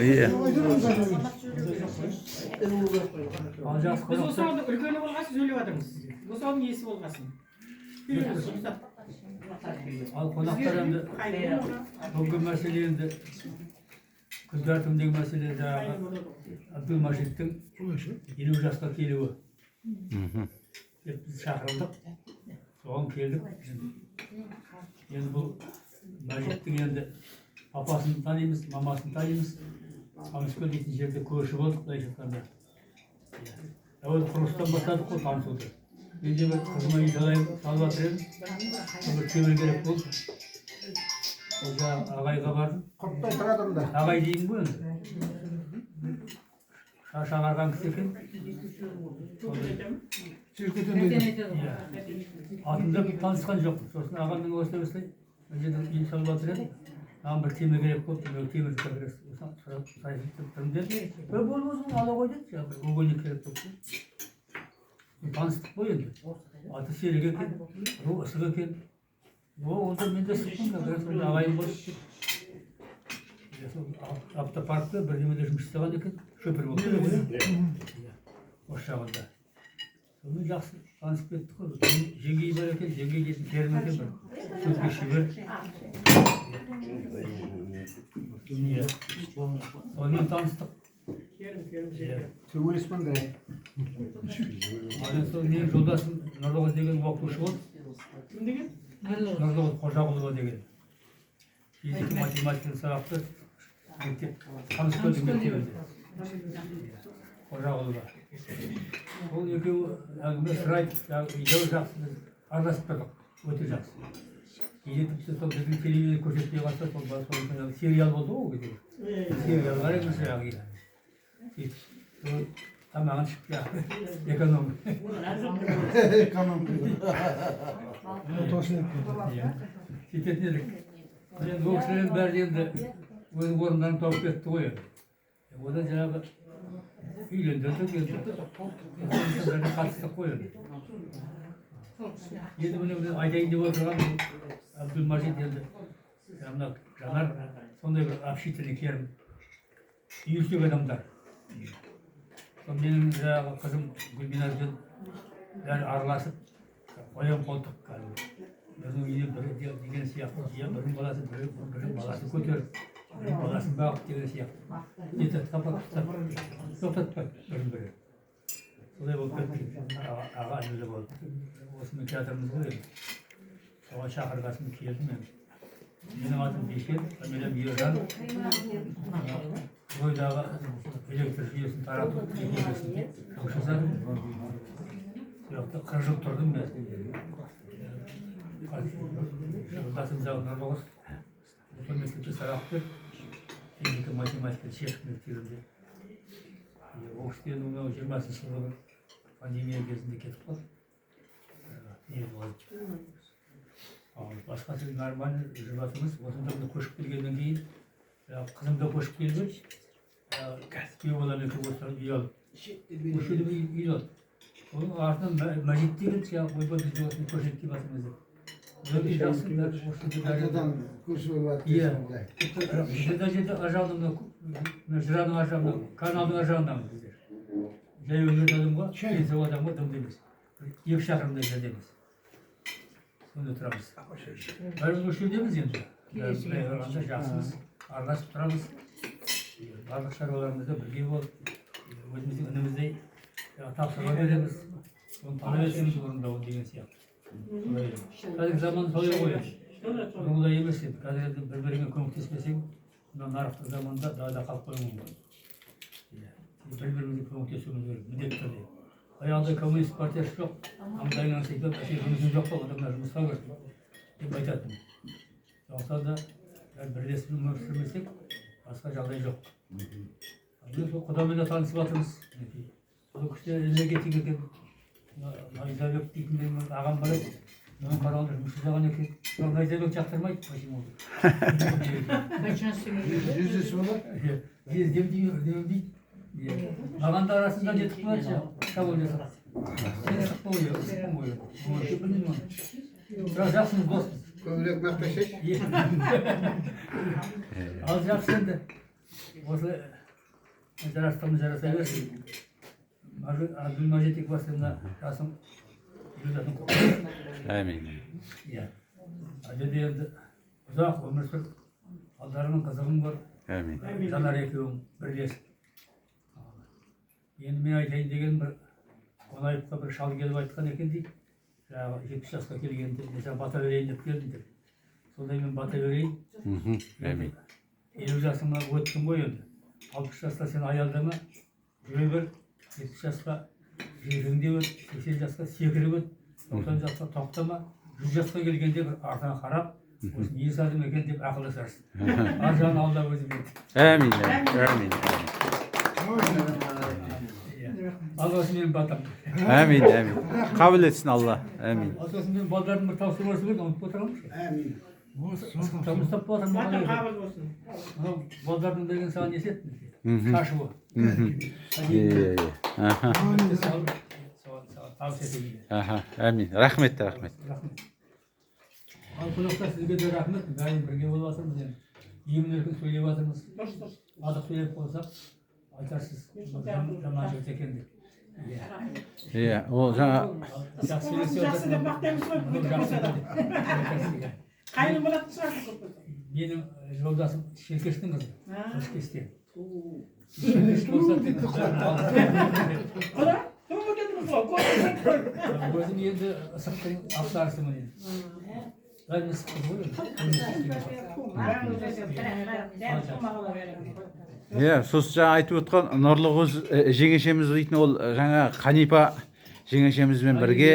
Iya. Biz o sırada ülkeni bolğaçy söylep atyrmyz. Bu sırada iyisi bolğaçyn. Al konaklar endi bugün mesele endi kızartımdagi mesele Abdülmajit'in 20 yaşka keliği. Biz çağırıldık. Soğan keldik. Endi bu Majit'in endi papasını tanıymiz, mamasını tanıymiz. Tanışkö deйтін жерде көрші болдық былайша айтқанда. Әуел құрылыстан бастадық қой танысуды. Мен де бір қызыма үй салып жатыр едім. Бір темір керек болды. Ол жаңағы ағайға бардым. Ағай деймін ғой енді. Шаш ағарған кісі екен. Атымда танысқан жоқпын. Сосын ағаммен осылай мына жерде үй салып жатыр едім. Маған бір темір керек болды. Темір керек. Болмасын ала ғой деді. Өгөнек керек болды. Таныстық қой енді. Аты Серік екен, ысық екен. Онда мен де сықпын, сонда ағайым болды. Автопаркта бірдемеде жұмыс істеген екен, шөпір болды. Осы жағында. Сонымен жақсы танысып кеттік қой. Жеңгей бар екен, жеңгей дейтін терім екен бір. Сөзге шебер. Сонымен таныстық. Төңелеспен де. Менің жолдасым Нұрдоғыз деген оқушы болды. Ким деген? Нұрдоғыз Қожағұлова деген. Физика, математиканы сабақты таныс көрдім мектебінде. Қожағұлова. Ол екеуі әңгіме сұрайды, екеуі жақсы араласып тұрдық, өте жақсы. Кейде тіпті сол біздің телевизор көрсетпей қалса, сол сериал болды ғой ол кезде. Сериалдар емес жаңағы. Тамағын ішіп жаңағы эконом. Сөйтетін едік. Енді ол кісілердің бәрі енді өзінің орындарын тауып кетті ғой енді. Одан жаңағы үйлендірдік енді. Бәріне қатыстық қой енді. Енді міне айтайын деп отырған Абдülмажит енді мына Жанар сондай бір общительный керім үйірсек адамдар. Менің жаңағы қызым Гүлбиназбен бәрі араласып қоян қолтық кәдімгі. Біздің үйде бірі деген сияқты, бірінің баласы көтеріп, бірінің баласын бағып деген сияқты. Еді тоқтатпайды бірін-бірі. Солай болып кетті. Аға әнілі болды. Осымен театрымыз ғой енді. Соған шақырғасын келдім мен. Менің атым Бешен, фамилиям Ержан. Ойдағы электр жүйесін тарату мекемесін жұмыс жасадым. Сояқта 40 жыл тұрдым мен. Жолдасым Нұрдоғыз үлкен мектепте сабақ берді. Физика, математика, чех мектебінде. Ол кісіден 20-шы жылғы пандемия кезінде кетіп қалды. Басқасы нормальный живатымыз. Осында көшіп келгеннен кейін қызым да көшіп келді. Күйеу балам екеуі осылай үй алып. Осы жерде үй алып. Оның артынан Мәжит деген ойбай бізде осыны көрсеткен басымызды. Өте жақсы Қайтадан көшіп алып иә. Бізде жерде ажалдың жыраның ажалында, каналдың ажалындамыз біздер. Жай өмір адамға, денсау адамға дымды емес. 2 шақырымдай жердеміз. Сонда тұрамыз. Бәріміз осы жердеміз енді. Былай қарағанда жақсымыз, араласып тұрамыз. Барлық шаруаларымызда бірге болып, өзіміздің ініміздей тапсырма береміз. Соны талап етеміз орындауын деген сияқты. Қазіргі заман солай ғой енді. Олай емес енді. Қазір енді бір-біріңе көмектеспесең, нарықтық заманда далада қалып қоюың мүмкін. Бір-бірімізге көмектесуіміз керек, міндетті түрде. Аяғында коммунист партиясы жоқ, аңдайынан секілді жұмысым жоқ па, адамдар жұмысқа кірді деп айтатын. Сондықтан да бірлесіп өмір сүрмесек, басқа жағдай жоқ. Біз құдамен де танысып жатырмыз. Сол кісілер энергетик екен. Найзабек дейтін ағам бар еді. Оның қарағанда жұмыс жасаған екен. Найзабек жақтырмайды, почему? жүздесіп алып. Демдейді. Маған да арасында жетіп қалады жаңағы. Шабуыл жасап. Сен сықпа ойы, сықпын ойы. Білмеймін оны. Бірақ жақсымыз доспыз. Kövrek maqtaşış. Az жақсы енді осы жарастығымыз жараса берсін. Абдулмажит Икбасовна жасым жүзатын Әмин. иә әдеде енді ұзақ өмір сүріп алдарының қызығың бар Әмин. жанар екеуің бірлесіп енді мен айтайын деген бір қонаевқа бір шал келіп айтқан екен дейді жаңағы 70 жасқа келгенде мен бата берейін деп келдім деп сондай мен бата берейін Әмин. 50 жасыңа өттің ғой енді 60 жаста сен аялдама жүре бер 70 жасқа жеріңде өт 80 жасқа секіріп өт 90 жасқа тоқтама 100 жасқа келгенде бір артына қарап осы не жасадым екен деп ақылдасарсың ар жағын алла өзі біледі Әмин. Әмин. ал осы менің батам Әмин. Әмин. Қабыл етсін Алла. Әмин. ал сосын мен балдардың бір тапсырмасы бар ұмытып отырамын Amin. ұстап Батам қабыл болсын. мынау балдардың берген саған не етеді шашуы Аха. соған табыс етейін Аха. Әмин. Рахмет. рахмет ал қонақтар сізге де рахмет бәрін бірге болып жатырмыз енді емін еркін сөйлеп жатырмыз азық сөйлеп қойсақ айтарсыз жаман жігіт екен деп Иә, ол жаңа жақсы сөйлесе Жақсы деп мақтаймыз ғой, бүйтіп қосады. Қайын болатын шығарсыз. менің жолдасым шеркештің қызы Ha. шеркештен шеркеш болса тек Құда, туып кетіңіз ғой, көрдіңіз. өзім енді ысықтың ақтарысымын енді бәріне ысық қыз ғой иә, сосын жаңа айтып отқан нұрлы қыз жеңешеміз дейтін ол жаңа Қанипа жеңешемізбен бірге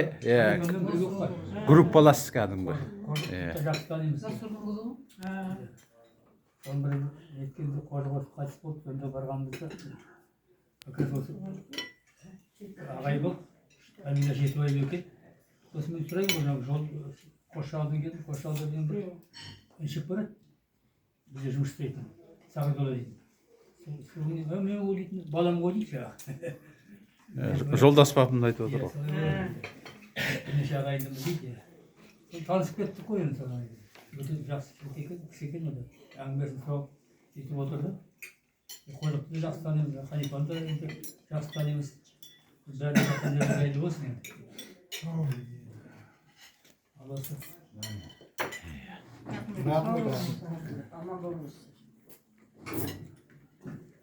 группалас кәдімгі. жақсы танимыз соның бір неткенде қожықов қайтыс болып сонда барғанымызда как раз осы ағай болып Амина Жетібаева екен сосын мен сұраймын ғой жаңағы жол қосшалдан келдім қосшалда деген бір ішіп барады бізде жұмыс істейтін сағидолла дейтін мен ойлайтын балам ғой дейді жаңағы Жолдас бабымды айтып отыр ғой. бірнеше ағайындымыз дейді танысып кеттік қой енді содан өте жақсы жігіт екен кісі екен ол әңгімесін сұрап сөйтіп отырды қожықты да жақсы танимыз Қанипаны да енді жақсы танимыз бәрі жақындарымыз жайлы болсын енді алласы Rahmet.